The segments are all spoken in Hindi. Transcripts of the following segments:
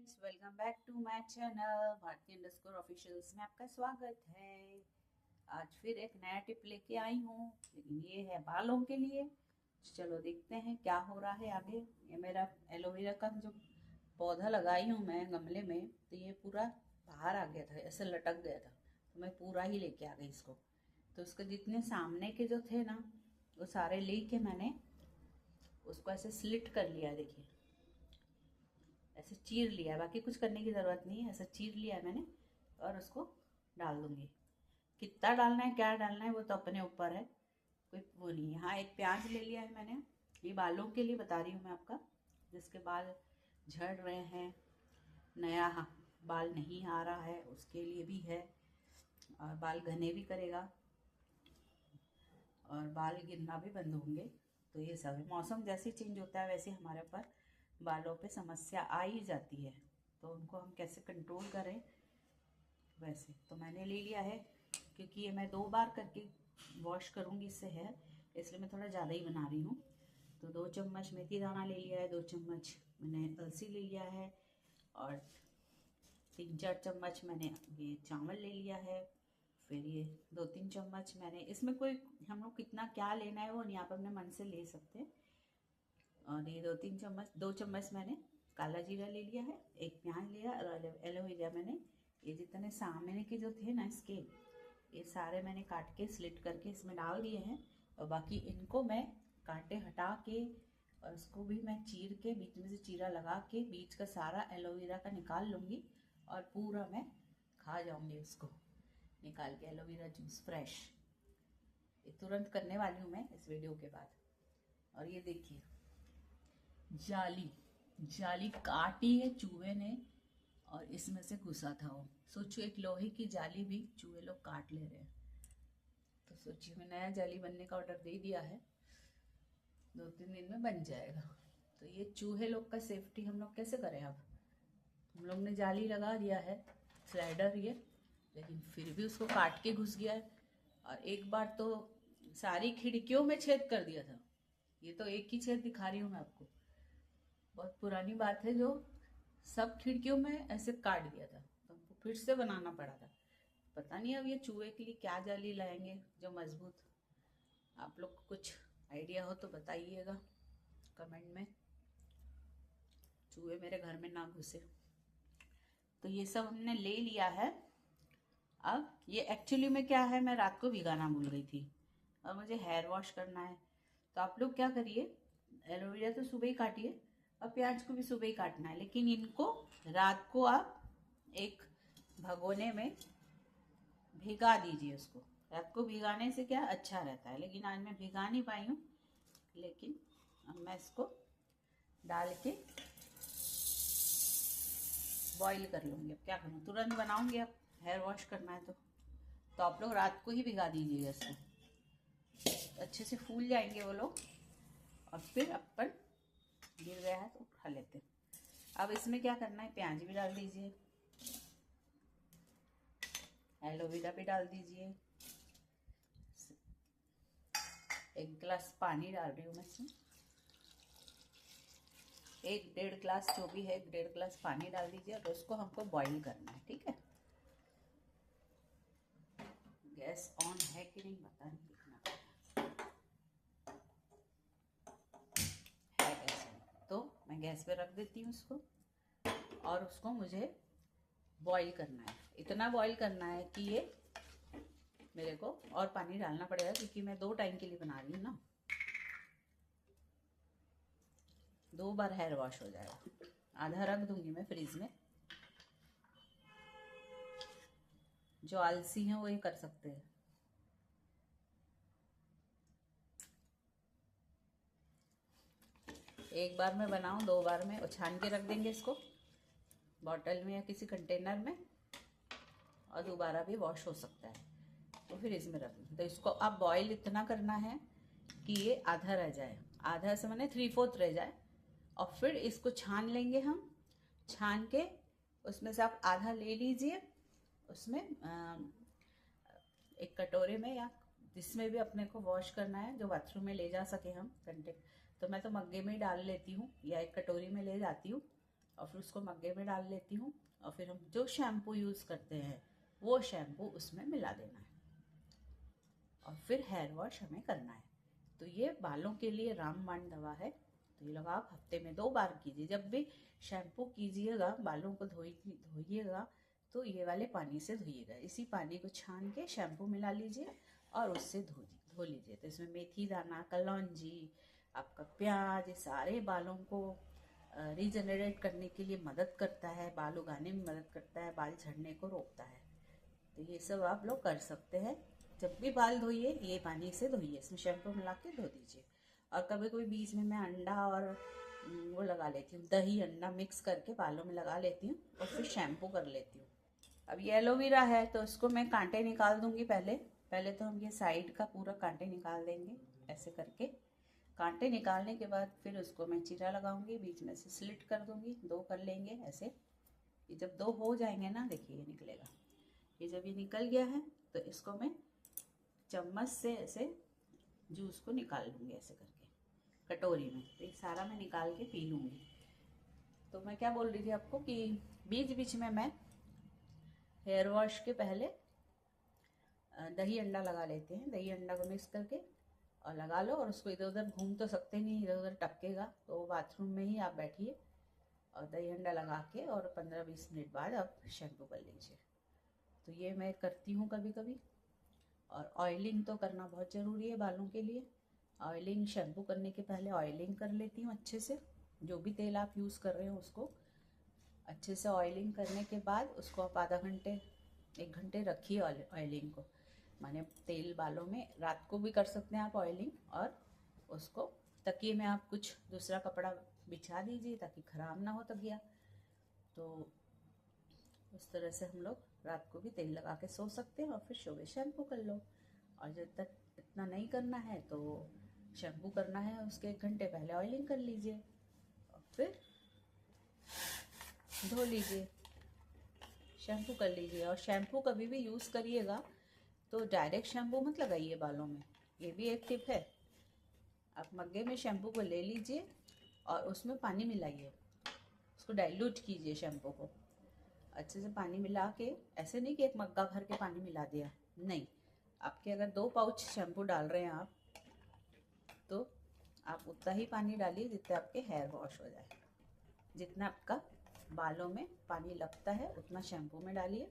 Friends, welcome back to my channel Bharti officials में आपका स्वागत है। आज फिर एक नया टिप लेके आई हूँ, लेकिन ये है बालों के लिए। चलो देखते हैं क्या हो रहा है आगे। ये मेरा एलोवेरा का जो पौधा लगाई हूँ मैं गमले में, तो ये पूरा बाहर आ गया था, ऐसे लटक गया था, तो मैं पूरा ही लेके आ गई इसको। तो उसके जितने सामने के जो थे ना, वो सारे लेके मैंने उसको ऐसे स्लिट कर लिया। देखिए ऐसे चीर लिया, बाकी कुछ करने की ज़रूरत नहीं है, ऐसा चीर लिया मैंने और उसको डाल दूंगी। कितना डालना है क्या डालना है वो तो अपने ऊपर है, कोई वो नहीं है। हाँ, एक प्याज ले लिया है मैंने, ये बालों के लिए बता रही हूँ मैं आपका, जिसके बाल झड़ रहे हैं, नया बाल नहीं आ रहा है उसके लिए भी है, और बाल घने भी करेगा और बाल गिरना भी बंद होंगे। तो ये सब है, मौसम जैसे चेंज होता है वैसे हमारे ऊपर बालों पे समस्या आ ही जाती है, तो उनको हम कैसे कंट्रोल करें वैसे। तो मैंने ले लिया है, क्योंकि ये मैं 2 बार करके वॉश करूँगी इससे है, इसलिए मैं थोड़ा ज़्यादा ही बना रही हूँ। तो 2 चम्मच मेथी दाना ले लिया है, 2 चम्मच मैंने अलसी ले लिया है, और 3-4 चम्मच मैंने ये चावल ले लिया है। फिर ये 2-3 चम्मच मैंने, इसमें कोई हम लोग कितना क्या लेना है वो नहीं, आप अपने मन से ले सकते हैं। और ये 2 चम्मच मैंने काला जीरा ले लिया है, एक प्याज लिया और एलोवेरा मैंने, ये जितने सामने के जो थे ना इसके, ये सारे मैंने काट के स्लिट करके इसमें डाल दिए हैं। और बाकी इनको मैं कांटे हटा के और इसको भी मैं चीर के बीच में से चीरा लगा के बीच का सारा एलोवेरा का निकाल लूँगी और पूरा मैं खा जाऊँगी उसको निकाल के, एलोवेरा जूस फ्रेश। ये तुरंत करने वाली हूँ मैं इस वीडियो के बाद। और ये देखिए जाली जाली काटी है चूहे ने, और इसमें से घुसा था वो। सोचो एक लोहे की जाली भी चूहे लोग काट ले रहे हैं। तो सोचिए मैं नया जाली बनने का ऑर्डर दे दिया है, 2-3 दिन में बन जाएगा। तो ये चूहे लोग का सेफ्टी हम लोग कैसे करें अब। हम लोग ने जाली लगा दिया है, स्लाइडर ये, लेकिन फिर भी उसको काट के घुस गया है। और एक बार तो सारी खिड़कियों में छेद कर दिया था। ये तो एक ही छेद दिखा रही हूँ मैं आपको, बहुत पुरानी बात है, जो सब खिड़कियों में ऐसे काट दिया था, तो हमको फिर से बनाना पड़ा था। पता नहीं अब ये चूहे के लिए क्या जाली लाएंगे जो मजबूत। आप लोग को कुछ आइडिया हो तो बताइएगा कमेंट में, चूहे मेरे घर में ना घुसे। तो ये सब हमने ले लिया है। अब ये एक्चुअली में क्या है, मैं रात को भिगाना भूल गई थी और मुझे हेयर वॉश करना है। तो आप लोग क्या करिए, एलोवेरा तो सुबह ही काटिए और प्याज को भी सुबह ही काटना है, लेकिन इनको रात को आप एक भगोने में भिगा दीजिए उसको। रात को भिगाने से क्या अच्छा रहता है, लेकिन आज मैं भिगा नहीं पाई हूँ, लेकिन अब मैं इसको डाल के बॉईल कर लूँगी। अब क्या करूँ, तुरंत बनाऊँगी, अब हेयर वॉश करना है तो आप लोग रात को ही भिगा दीजिएगा इसको, अच्छे से फूल जाएंगे वो लोग, और फिर अपन गिर गया है तो उठा लेते हैं। अब इसमें क्या करना है, प्याज भी डाल दीजिए, एलोवेरा भी डाल दीजिए, 1 गिलास पानी डाल रही हूँ मैं इसमें, 1-1.5 गिलास जो भी है, 1-1.5 गिलास पानी डाल दीजिए और उसको हमको बॉईल करना है। ठीक है, गैस ऑन है कि नहीं पता नहीं, देखना है गैस ऑन, तो मैं गैस पे रख देती हूँ उसको, और उसको मुझे बॉईल करना है। इतना बॉईल करना है कि ये मेरे को और पानी डालना पड़ेगा, क्योंकि मैं 2 टाइम के लिए बना रही हूँ ना, 2 बार हेयर वॉश हो जाएगा। आधा रख दूंगी मैं फ्रीज में, जो आलसी हैं वो ये कर सकते हैं। एक बार में बनाऊं, 2 बार में छान के रख देंगे इसको बॉटल में या किसी कंटेनर में, और दोबारा भी वॉश हो सकता है, तो फिर इसमें रख दें। तो इसको अब बॉईल इतना करना है कि ये आधा रह जाए, आधा से मैंने 3/4 रह जाए, और फिर इसको छान लेंगे हम। छान के उसमें से आप आधा ले लीजिए, उसमें एक कटोरे में या जिसमें भी अपने को वॉश करना है, जो बाथरूम में ले जा सके हम कंटेनर, तो मैं तो मग्गे में ही डाल लेती हूँ या एक कटोरी में ले जाती हूँ, और फिर उसको मग्गे में डाल लेती हूँ और फिर हम जो शैम्पू यूज़ करते हैं वो शैम्पू उसमें मिला देना है और फिर हेयर वॉश हमें करना है। तो ये बालों के लिए रामबाण दवा है। तो ये लोग आप हफ्ते में 2 बार कीजिए। जब भी शैम्पू कीजिएगा, बालों को धोइएगा तो ये वाले पानी से धोइएगा। इसी पानी को छान के शैम्पू मिला लीजिए और उससे धो लीजिए। तो इसमें मेथी दाना, कलौंजी, आपका प्याज, ये सारे बालों को रीजनरेट करने के लिए मदद करता है, बाल उगाने में मदद करता है, बाल झड़ने को रोकता है। तो ये सब आप लोग कर सकते हैं। जब भी बाल धोइए ये पानी से धोइए, इसमें शैम्पू मिला के धो दीजिए। और कभी कभी बीच में मैं अंडा और वो लगा लेती हूँ, दही अंडा मिक्स करके बालों में लगा लेती हूँ और फिर शैम्पू कर लेती हूँ। अब ये एलोवेरा है तो इसको मैं कांटे निकाल दूंगी। पहले तो हम ये साइड का पूरा कांटे निकाल देंगे ऐसे करके। कांटे निकालने के बाद फिर उसको मैं चीरा लगाऊंगी, बीच में से स्लिट कर दूंगी, 2 कर लेंगे ऐसे। ये जब 2 हो जाएंगे ना, देखिए ये निकलेगा। ये जब ये निकल गया है तो इसको मैं चम्मच से ऐसे जूस को निकाल लूँगी ऐसे करके कटोरी में। तो ये सारा मैं निकाल के पी लूँगी। तो मैं क्या बोल रही थी आपको कि बीच बीच में मैं हेयर वॉश के पहले दही अंडा लगा लेते हैं। दही अंडा को मिक्स करके और लगा लो और उसको इधर उधर घूम तो सकते नहीं, इधर उधर टपकेगा, तो बाथरूम में ही आप बैठिए और दही अंडा लगा के और 15-20 मिनट बाद आप शैम्पू कर लीजिए। तो ये मैं करती हूँ कभी कभी। और ऑयलिंग तो करना बहुत ज़रूरी है बालों के लिए। ऑयलिंग शैम्पू करने के पहले ऑयलिंग कर लेती हूँ अच्छे से। जो भी तेल आप यूज़ कर रहे हो उसको अच्छे से ऑयलिंग करने के बाद उसको आप आधा घंटे 1 घंटे रखिए ऑयलिंग को। माने तेल बालों में रात को भी कर सकते हैं आप ऑयलिंग, और उसको तकिए में आप कुछ दूसरा कपड़ा बिछा दीजिए ताकि ख़राब ना हो तकिया। तो उस तरह से हम लोग रात को भी तेल लगा के सो सकते हैं और फिर सुबह शैम्पू कर लो। और जब तक इतना नहीं करना है तो शैम्पू करना है उसके 1 घंटे पहले ऑयलिंग कर लीजिए और फिर धो लीजिए, शैम्पू कर लीजिए। और शैम्पू कभी भी यूज़ करिएगा तो डायरेक्ट शैम्पू मत लगाइए बालों में। ये भी एक टिप है। आप मग्गे में शैम्पू को ले लीजिए और उसमें पानी मिलाइए, उसको डाइल्यूट कीजिए शैम्पू को अच्छे से। पानी मिला के ऐसे नहीं कि एक मग्गा भर के पानी मिला दिया, नहीं। आपके अगर 2 पाउच शैम्पू डाल रहे हैं आप, तो आप उतना ही पानी डालिए जितना आपके हेयर वॉश हो जाए। जितना आपका बालों में पानी लगता है उतना शैम्पू में डालिए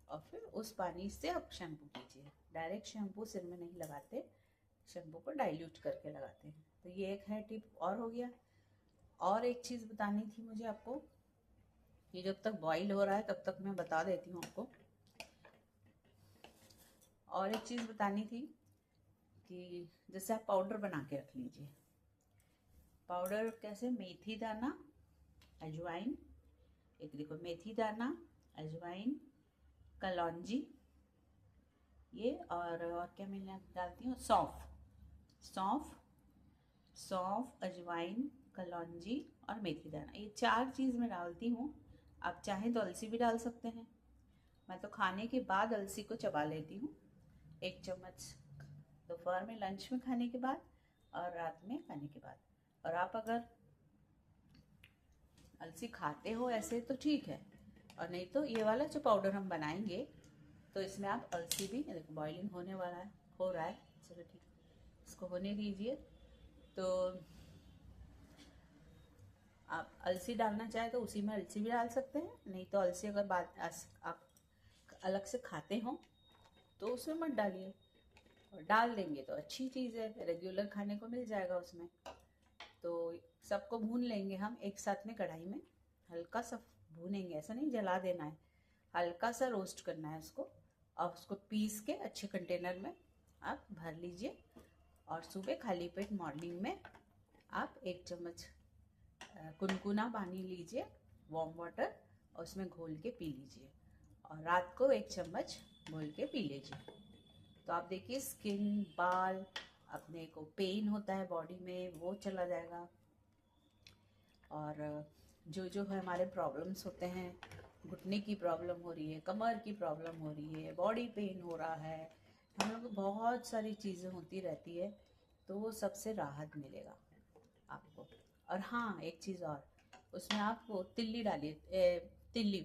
और फिर उस पानी से आप शैम्पू कीजिए। डायरेक्ट शैम्पू सिर में नहीं लगाते, शैम्पू को डाइल्यूट करके लगाते हैं। तो ये एक है टिप और हो गया। और एक चीज़ बतानी थी मुझे आपको, ये जब तक बॉईल हो रहा है तब तक मैं बता देती हूँ आपको। और एक चीज़ बतानी थी कि जैसे आप पाउडर बना के रख लीजिए। पाउडर कैसे? मेथी दाना, अजवाइन, एक देखो मेथी दाना, अजवाइन, कलौंजी, ये और क्या मैं डालती हूँ, सौंफ, अजवाइन, कलौंजी और मेथी दाना, ये 4 चीज़ मैं डालती हूँ। आप चाहें तो अलसी भी डाल सकते हैं। मैं तो खाने के बाद अलसी को चबा लेती हूँ 1 चम्मच, दोपहर में लंच में खाने के बाद और रात में खाने के बाद। और आप अगर अलसी खाते हो ऐसे तो ठीक है, और नहीं तो ये वाला जो पाउडर हम बनाएंगे तो इसमें आप अलसी भी, देखो बॉइलिंग होने वाला है, हो रहा है, चलो ठीक, इसको होने दीजिए। तो आप अलसी डालना चाहे तो उसी में अलसी भी डाल सकते हैं, नहीं तो अलसी अगर बाद आप अलग से खाते हो तो उसमें मत डालिए। और डाल देंगे तो अच्छी चीज़ है, रेगुलर खाने को मिल जाएगा उसमें। तो सबको भून लेंगे हम एक साथ में कढ़ाई में, हल्का सा भूनेंगे, ऐसा नहीं जला देना है, हल्का सा रोस्ट करना है उसको। और उसको पीस के अच्छे कंटेनर में आप भर लीजिए और सुबह खाली पेट मॉर्निंग में आप 1 चम्मच गुनगुना पानी लीजिए, वार्म वाटर, और उसमें घोल के पी लीजिए। और रात को 1 चम्मच घोल के पी लीजिए। तो आप देखिए स्किन, बाल, अपने को पेन होता है बॉडी में वो चला जाएगा। और जो है हमारे प्रॉब्लम्स होते हैं, घुटने की प्रॉब्लम हो रही है, कमर की प्रॉब्लम हो रही है, बॉडी पेन हो रहा है, हम लोग को बहुत सारी चीज़ें होती रहती है, तो वो सबसे राहत मिलेगा आपको। और हाँ, एक चीज़ और, उसमें आप वो तिल्ली डालिए, तिल्ली,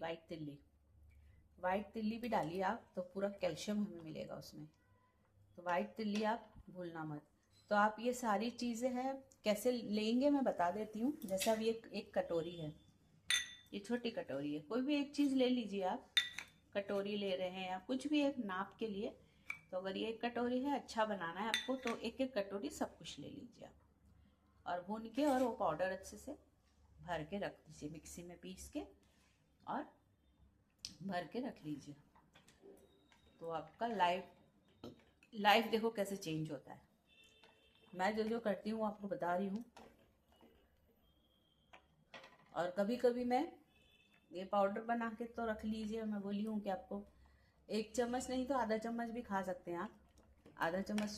वाइट तिल्ली भी डालिए आप, तो पूरा कैल्शियम हमें मिलेगा उसमें। तो वाइट तिल्ली आप भूलना मत। तो आप ये सारी चीज़ें हैं कैसे लेंगे मैं बता देती हूँ। जैसे अब ये एक कटोरी है, ये छोटी कटोरी है, कोई भी एक चीज़ ले लीजिए आप। कटोरी ले रहे हैं या कुछ भी एक नाप के लिए, तो अगर ये एक कटोरी है, अच्छा बनाना है आपको, तो एक एक कटोरी सब कुछ ले लीजिए आप, और भून के और वो पाउडर अच्छे से भर के रख दीजिए, मिक्सी में पीस के और भर के रख लीजिए। तो आपका लाइफ देखो कैसे चेंज होता है। मैं जो जो करती हूँ आपको बता रही हूँ। और कभी कभी मैं ये पाउडर बना के तो रख लीजिए, मैं बोली हूँ कि आपको 1 चम्मच नहीं तो आधा चम्मच भी खा सकते हैं आप। आधा चम्मच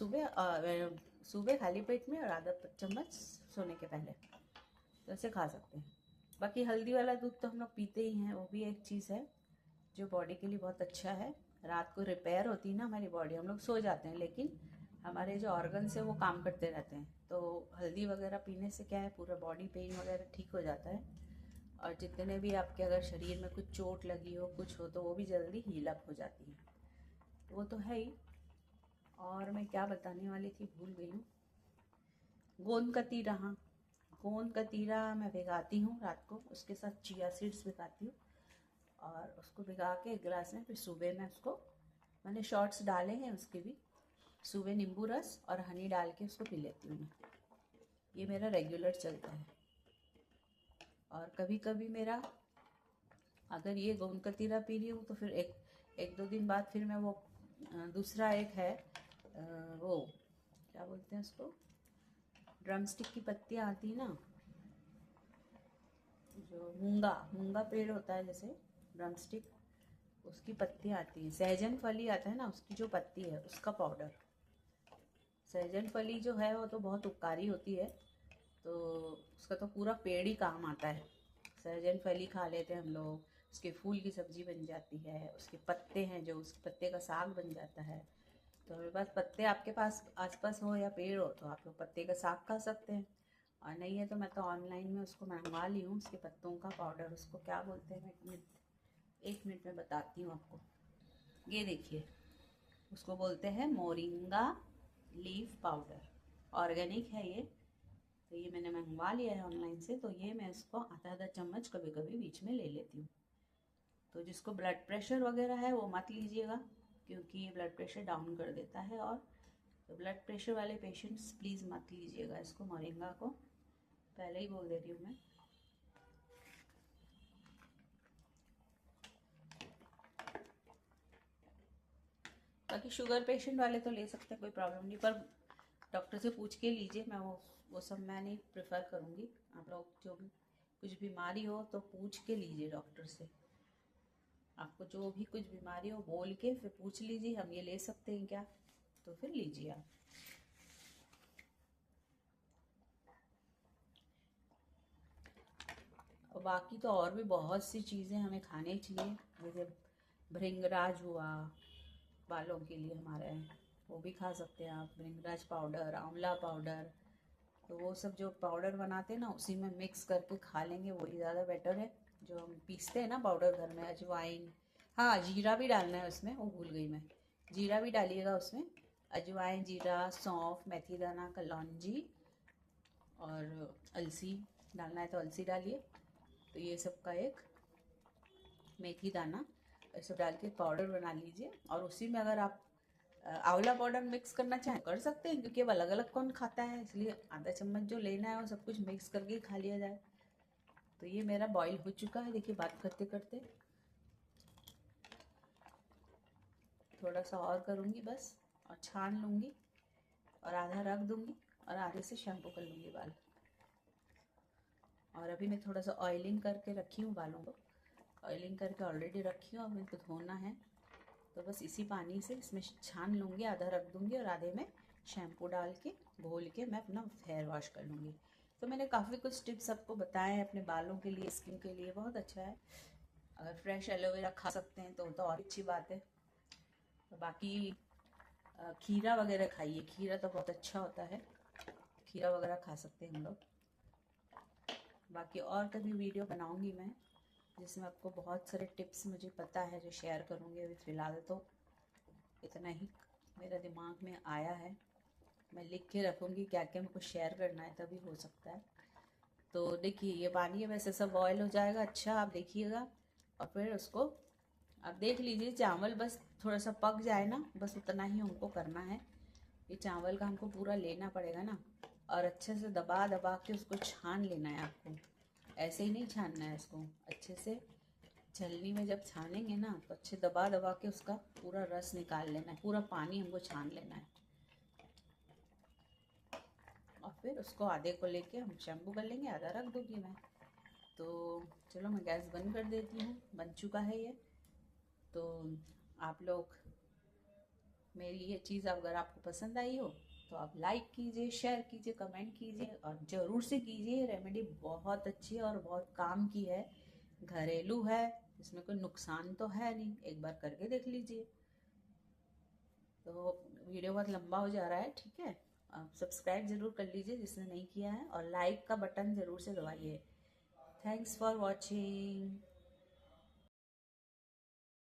सुबह खाली पेट में, और आधा चम्मच सोने के पहले, तो ऐसे खा सकते हैं। बाकी हल्दी वाला दूध तो हम लोग पीते ही हैं, वो भी एक चीज़ है जो बॉडी के लिए बहुत अच्छा है। रात को रिपेयर होती है ना हमारी बॉडी, हम लोग सो जाते हैं लेकिन हमारे जो ऑर्गन्स है वो काम करते रहते हैं। तो हल्दी वगैरह पीने से क्या है, पूरा बॉडी पेन वगैरह ठीक हो जाता है। और जितने भी आपके अगर शरीर में कुछ चोट लगी हो, कुछ हो, तो वो भी जल्दी हील अप हो जाती है। तो वो तो है ही। और मैं क्या बताने वाली थी, भूल गई हूँ। गोंद कतीरा, हाँ, गोंद कतीरा मैं भिगाती हूँ रात को, उसके साथ चिया सीड्स भिगाती हूँ, और उसको भिगा के एक गिलास में, फिर सुबह में उसको, मैंने शॉर्ट्स डाले हैं उसके भी, सुबह नींबू रस और हनी डाल के उसको पी लेती हूँ मैं। ये मेरा रेगुलर चलता है। और कभी कभी मेरा, अगर ये गोंद कतीरा पी रही हूँ तो फिर एक दो दिन बाद फिर मैं वो दूसरा एक है, वो क्या बोलते हैं उसको, ड्रमस्टिक की पत्तियाँ आती है ना, जो मूंगा पेड़ होता है जैसे ड्रमस्टिक, उसकी पत्तियाँ आती हैं। सहजन फली आता है ना, उसकी जो पत्ती है उसका पाउडर। सहजन फली जो है वो तो बहुत उपकारी होती है, तो उसका तो पूरा पेड़ ही काम आता है। सहजन फली खा लेते हैं हम लोग, उसके फूल की सब्जी बन जाती है, उसके पत्ते हैं जो, उसके पत्ते का साग बन जाता है। तो हमारे पास पत्ते, आपके पास आसपास हो या पेड़ हो, तो आप लोग पत्ते का साग खा सकते हैं। और नहीं है तो मैं तो ऑनलाइन में उसको मंगवा ली हूँ, उसके पत्तों का पाउडर। उसको क्या बोलते हैं, एक मिनट में बताती हूँ आपको। ये देखिए, उसको बोलते हैं मोरिंगा लीफ पाउडर, ऑर्गेनिक है ये। तो ये मैंने मंगवा लिया है ऑनलाइन से, तो ये मैं उसको आधा आधा चम्मच कभी कभी बीच में ले लेती हूँ। तो जिसको ब्लड प्रेशर वगैरह है वो मत लीजिएगा, क्योंकि ये ब्लड प्रेशर डाउन कर देता है। और तो ब्लड प्रेशर वाले पेशेंट्स प्लीज़ मत लीजिएगा इसको, मोरिंगा को, पहले ही बोल दे रही हूँ मैं। बाकी शुगर पेशेंट वाले तो ले सकते हैं, कोई प्रॉब्लम नहीं, पर डॉक्टर से पूछ के लीजिए। मैं वो सब मैं नहीं प्रेफर करूँगी। आप लोग जो भी कुछ बीमारी हो तो पूछ के लीजिए डॉक्टर से। आपको जो भी कुछ बीमारी हो बोल के फिर पूछ लीजिए, हम ये ले सकते हैं क्या, तो फिर लीजिए आप। और बाकी तो और भी बहुत सी चीज़ें हमें खाने चाहिए, जैसे भृंगराज हुआ बालों के लिए हमारे, वो भी खा सकते हैं आप। भृंगराज पाउडर, आंवला पाउडर, तो वो सब जो पाउडर बनाते हैं ना, उसी में मिक्स करके खा लेंगे, वही ज़्यादा बेटर है। जो हम पीसते हैं ना पाउडर घर में, अजवाइन, हाँ जीरा भी डालना है उसमें, वो भूल गई मैं, जीरा भी डालिएगा उसमें। अजवाइन, जीरा, सौंफ, मेथी दाना, कलौंजी और अलसी, डालना है तो अलसी डालिए। तो ये सब का एक, मेथी दाना, ये सब डाल के पाउडर बना लीजिए। और उसी में अगर आप आंवला पाउडर मिक्स करना चाहें कर सकते हैं, क्योंकि अब अलग अलग कौन खाता है, इसलिए आधा चम्मच जो लेना है वो सब कुछ मिक्स करके ही खा लिया जाए। तो ये मेरा बॉईल हो चुका है, देखिए बात करते करते। थोड़ा सा और करूँगी बस, और छान लूँगी, और आधा रख दूँगी, और आधे से शैम्पू कर लूँगी बाल। और अभी मैं थोड़ा सा ऑयलिंग करके रखी हूँ बालों को, ऑयलिंग करके ऑलरेडी रखी हूँ, अब इनको धोना है। तो बस इसी पानी से इसमें छान लूँगी, आधा रख दूँगी और आधे में शैम्पू डाल के घोल के मैं अपना हेयर वॉश कर लूँगी। तो मैंने काफ़ी कुछ टिप्स आपको बताए हैं अपने बालों के लिए, स्किन के लिए, बहुत अच्छा है। अगर फ्रेश एलोवेरा खा सकते हैं तो और अच्छी बात है। तो बाकी खीरा वगैरह खाइए, खीरा तो बहुत अच्छा होता है, खीरा वगैरह खा सकते हैं हम लोग। बाकी और कभी वीडियो बनाऊंगी मैं, जिसमें आपको बहुत सारे टिप्स मुझे पता है जो शेयर करूंगी। अभी फ़िलहाल तो इतना ही मेरा दिमाग में आया है। मैं लिख के रखूँगी क्या क्या हमको शेयर करना है, तभी हो सकता है। तो देखिए ये पानी है, वैसे सब बॉयल हो जाएगा अच्छा, आप देखिएगा। और फिर उसको आप देख लीजिए, चावल बस थोड़ा सा पक जाए ना, बस उतना ही हमको करना है। ये चावल का हमको पूरा लेना पड़ेगा ना, और अच्छे से दबा दबा के उसको छान लेना है आपको। ऐसे ही नहीं छानना है इसको, अच्छे से छलनी में जब छानेंगे ना तो अच्छे दबा दबा के उसका पूरा रस निकाल लेना है, पूरा पानी हमको छान लेना है। और फिर उसको आधे को लेके हम शैम्पू कर लेंगे, आधा रख दूँगी मैं। तो चलो मैं गैस बंद कर देती हूँ, बन चुका है ये। तो आप लोग मेरी ये चीज़ अगर आपको पसंद आई हो तो आप लाइक कीजिए, शेयर कीजिए, कमेंट कीजिए, और ज़रूर से कीजिए। रेमेडी बहुत अच्छी है और बहुत काम की है, घरेलू है, इसमें कोई नुकसान तो है नहीं, एक बार करके देख लीजिए। तो वीडियो बहुत लंबा हो जा रहा है, ठीक है। आप सब्सक्राइब ज़रूर कर लीजिए जिसने नहीं किया है, और लाइक का बटन ज़रूर से दबाइए। Thanks for watching.